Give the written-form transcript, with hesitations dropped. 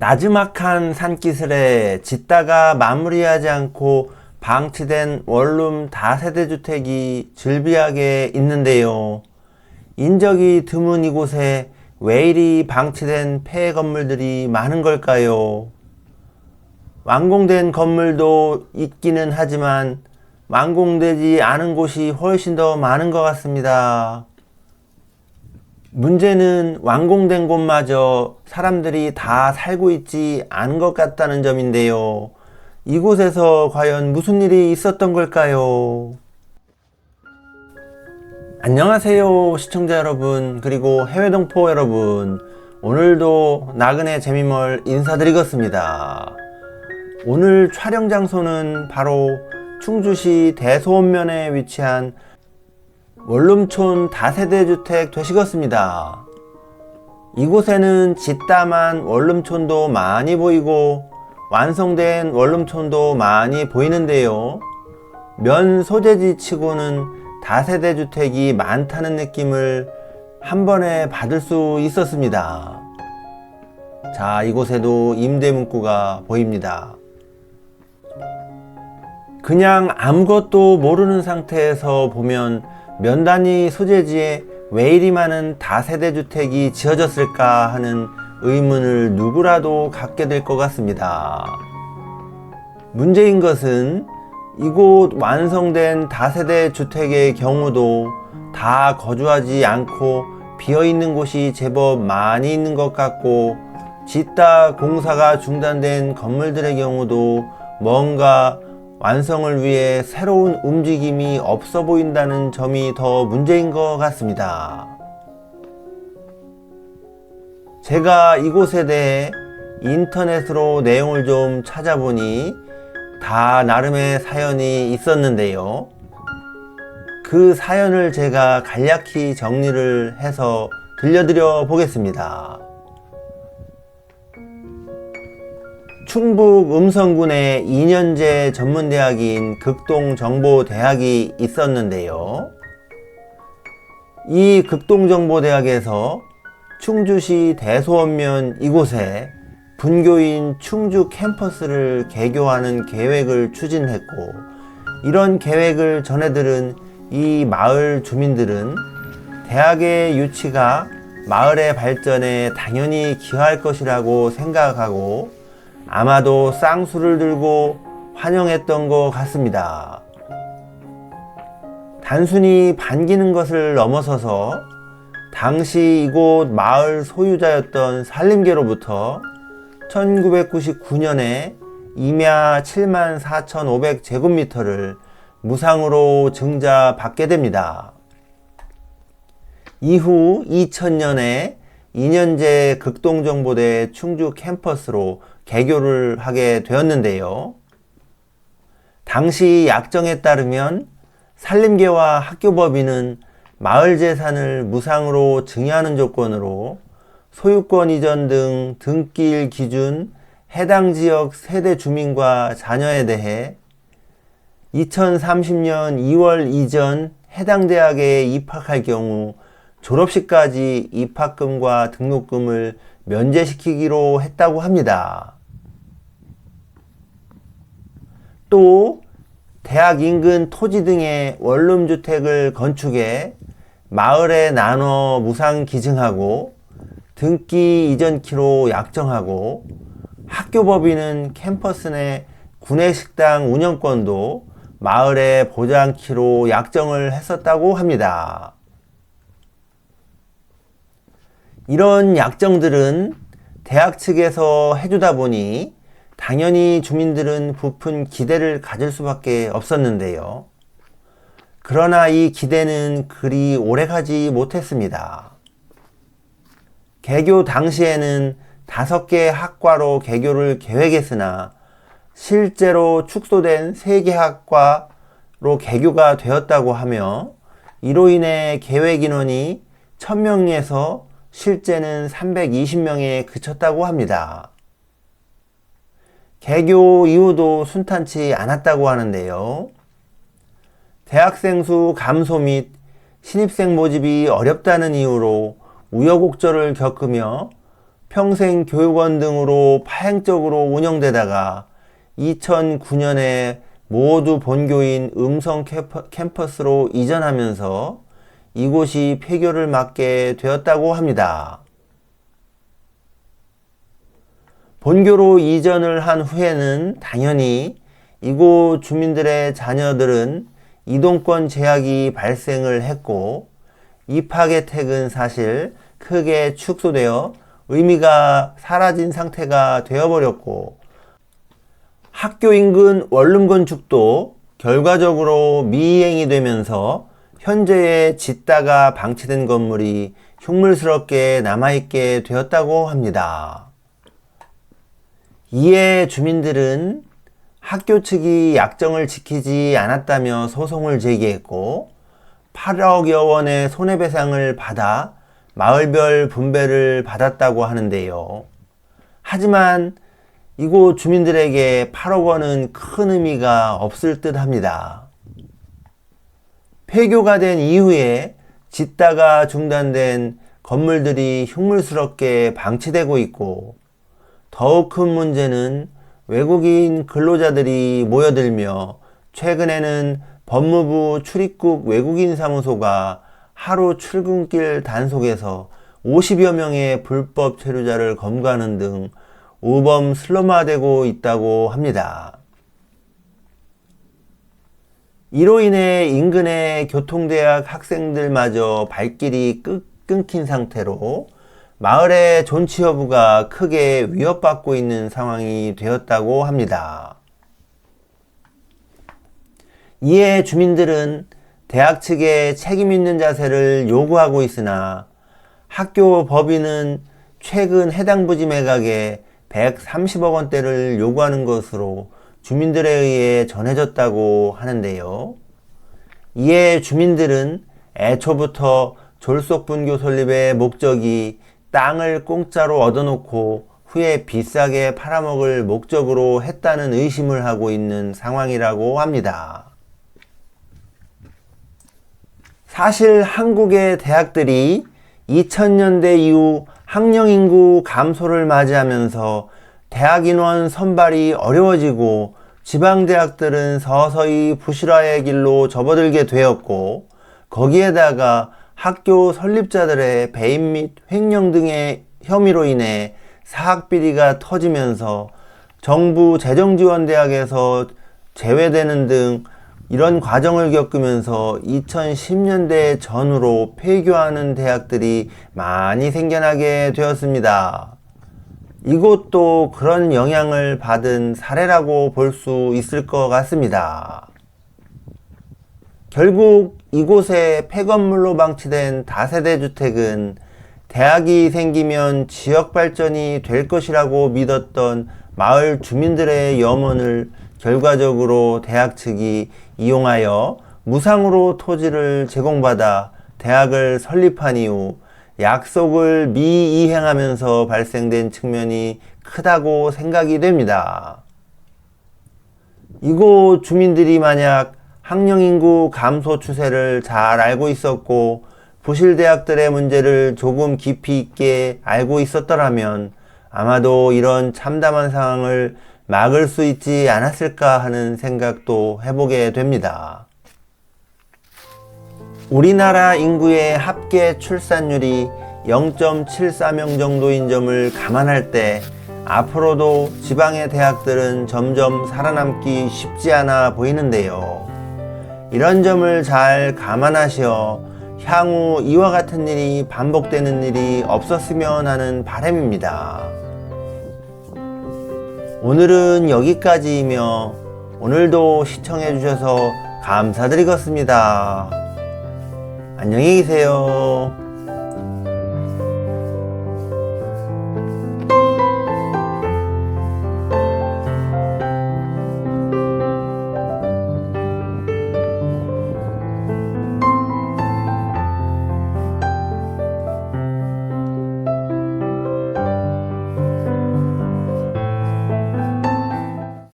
나지막한 산기슭에 짓다가 마무리하지 않고 방치된 원룸 다세대 주택이 즐비하게 있는데요. 인적이 드문 이곳에 왜 이리 방치된 폐 건물들이 많은 걸까요? 완공된 건물도 있기는 하지만 완공되지 않은 곳이 훨씬 더 많은 것 같습니다. 문제는 완공된 곳마저 사람들이 다 살고 있지 않은 것 같다는 점인데요. 이곳에서 과연 무슨 일이 있었던 걸까요? 안녕하세요 시청자 여러분, 그리고 해외 동포 여러분, 오늘도 나그네 재미멀 인사드리겠습니다. 오늘 촬영 장소는 바로 충주시 대소원면에 위치한 원룸촌 다세대 주택 되시겠습니다. 이곳에는 짓다만 원룸촌도 많이 보이고 완성된 원룸촌도 많이 보이는데요. 면 소재지 치고는 다세대 주택이 많다는 느낌을 한 번에 받을 수 있었습니다. 자, 이곳에도 임대 문구가 보입니다. 그냥 아무것도 모르는 상태에서 보면 면 단위 소재지에 왜 이리 많은 다세대 주택이 지어졌을까 하는 의문을 누구라도 갖게 될 것 같습니다. 문제인 것은 이곳 완성된 다세대 주택의 경우도 다 거주하지 않고 비어있는 곳이 제법 많이 있는 것 같고, 짓다 공사가 중단된 건물들의 경우도 뭔가 완성을 위해 새로운 움직임이 없어 보인다는 점이 더 문제인 것 같습니다. 제가 이곳에 대해 인터넷으로 내용을 좀 찾아보니 다 나름의 사연이 있었는데요. 그 사연을 제가 간략히 정리를 해서 들려드려 보겠습니다. 충북 음성군에 2년제 전문대학인 극동정보대학이 있었는데요. 이 극동정보대학에서 충주시 대소원면 이곳에 분교인 충주 캠퍼스를 개교하는 계획을 추진했고, 이런 계획을 전해들은 이 마을 주민들은 대학의 유치가 마을의 발전에 당연히 기여할 것이라고 생각하고 아마도 쌍수를 들고 환영했던 것 같습니다. 단순히 반기는 것을 넘어서서 당시 이곳 마을 소유자였던 산림계로부터 1999년에 임야 74,500제곱미터를 무상으로 증자받게 됩니다. 이후 2000년에 2년제 극동정보대 충주 캠퍼스로 개교를 하게 되었는데요. 당시 약정에 따르면 산림계와 학교법인은 마을 재산을 무상으로 증여하는 조건으로 소유권 이전 등 등기일 기준 해당 지역 세대 주민과 자녀에 대해 2030년 2월 이전 해당 대학에 입학할 경우 졸업식까지 입학금과 등록금을 면제시키기로 했다고 합니다. 또 대학 인근 토지 등의 원룸주택을 건축해 마을에 나눠 무상 기증하고 등기 이전키로 약정하고, 학교법인은 캠퍼스 내 구내식당 운영권도 마을에 보장키로 약정을 했었다고 합니다. 이런 약정들은 대학 측에서 해주다 보니 당연히 주민들은 부푼 기대를 가질 수밖에 없었는데요. 그러나 이 기대는 그리 오래가지 못했습니다. 개교 당시에는 5개 학과로 개교를 계획했으나 실제로 축소된 3개 학과로 개교가 되었다고 하며, 이로 인해 계획 인원이 1000명에서 실제는 320명에 그쳤다고 합니다. 개교 이후도 순탄치 않았다고 하는데요. 대학생 수 감소 및 신입생 모집이 어렵다는 이유로 우여곡절을 겪으며 평생교육원 등으로 파행적으로 운영되다가 2009년에 모두 본교인 음성 캠퍼스로 이전하면서 이곳이 폐교를 맞게 되었다고 합니다. 본교로 이전을 한 후에는 당연히 이곳 주민들의 자녀들은 이동권 제약이 발생을 했고 입학 혜택은 사실 크게 축소되어 의미가 사라진 상태가 되어버렸고 학교 인근 원룸 건축도 결과적으로 미이행이 되면서 현재의 짓다가 방치된 건물이 흉물스럽게 남아있게 되었다고 합니다. 이에 주민들은 학교 측이 약정을 지키지 않았다며 소송을 제기했고 8억여 원의 손해배상을 받아 마을별 분배를 받았다고 하는데요. 하지만 이곳 주민들에게 8억 원은 큰 의미가 없을 듯 합니다. 폐교가 된 이후에 짓다가 중단된 건물들이 흉물스럽게 방치되고 있고 더욱 큰 문제는 외국인 근로자들이 모여들며 최근에는 법무부 출입국 외국인 사무소가 하루 출근길 단속에서 50여 명의 불법 체류자를 검거하는 등 우범 슬럼화되고 있다고 합니다. 이로 인해 인근의 교통대학 학생들마저 발길이 끊긴 상태로 마을의 존치 여부가 크게 위협받고 있는 상황이 되었다고 합니다. 이에 주민들은 대학 측에 책임 있는 자세를 요구하고 있으나 학교 법인은 최근 해당 부지 매각에 130억 원대를 요구하는 것으로 주민들에 의해 전해졌다고 하는데요. 이에 주민들은 애초부터 졸속분교 설립의 목적이 땅을 공짜로 얻어놓고 후에 비싸게 팔아먹을 목적으로 했다는 의심을 하고 있는 상황이라고 합니다. 사실 한국의 대학들이 2000년대 이후 학령 인구 감소를 맞이하면서 대학 인원 선발이 어려워지고 지방대학들은 서서히 부실화의 길로 접어들게 되었고 거기에다가 학교 설립자들의 배임 및 횡령 등의 혐의로 인해 사학비리가 터지면서 정부 재정지원대학에서 제외되는 등 이런 과정을 겪으면서 2010년대 전후로 폐교하는 대학들이 많이 생겨나게 되었습니다. 이곳도 그런 영향을 받은 사례라고 볼 수 있을 것 같습니다. 결국 이곳에 폐건물로 방치된 다세대 주택은 대학이 생기면 지역 발전이 될 것이라고 믿었던 마을 주민들의 염원을 결과적으로 대학 측이 이용하여 무상으로 토지를 제공받아 대학을 설립한 이후 약속을 미이행하면서 발생된 측면이 크다고 생각이 됩니다. 이곳 주민들이 만약 학령인구 감소 추세를 잘 알고 있었고 부실대학들의 문제를 조금 깊이 있게 알고 있었더라면 아마도 이런 참담한 상황을 막을 수 있지 않았을까 하는 생각도 해보게 됩니다. 우리나라 인구의 합계 출산율이 0.74명 정도인 점을 감안할 때 앞으로도 지방의 대학들은 점점 살아남기 쉽지 않아 보이는데요. 이런 점을 잘 감안하시어 향후 이와 같은 일이 반복되는 일이 없었으면 하는 바람입니다. 오늘은 여기까지이며 오늘도 시청해 주셔서 감사드리겠습니다. 안녕히 계세요.